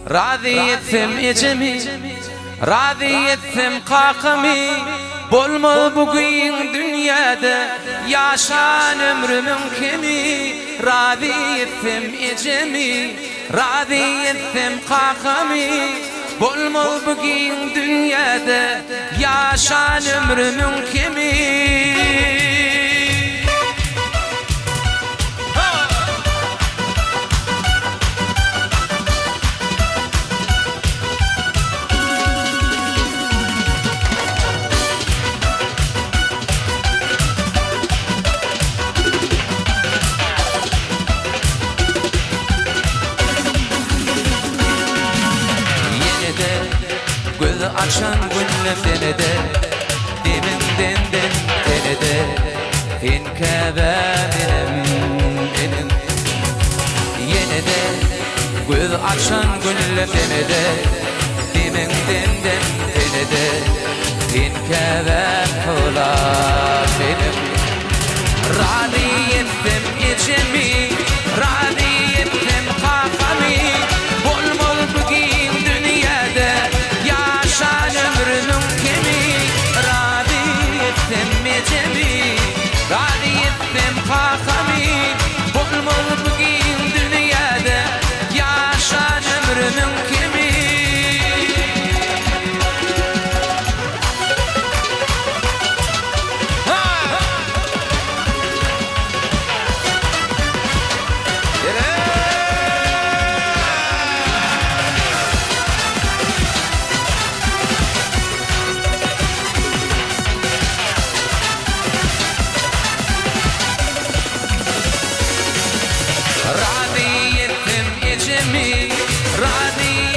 راضي ettim ecemi, راضي ettim kakımı. Bolmalı bugün dünyada yaşan ömrümün kimi. Razi ettim ecemi, razi ettim kakımı. Bolmalı bugün dünyada yaşan ömrümün kimi. Göz açan gönlüm denede, diminden denede, inkebe benim. Yine de göz açan gönlüm denede, diminden denede, inkebe kula benim. Razi ettim ecemi, razi ettim kakami. Bolmol bugün dünyada yaşan ömrümün kimi. Razi ettim ecemi, razi ettim kakami. Bolmol bugün dünyada yaşan ömrümün kimi. Razi ettim ecemi, razi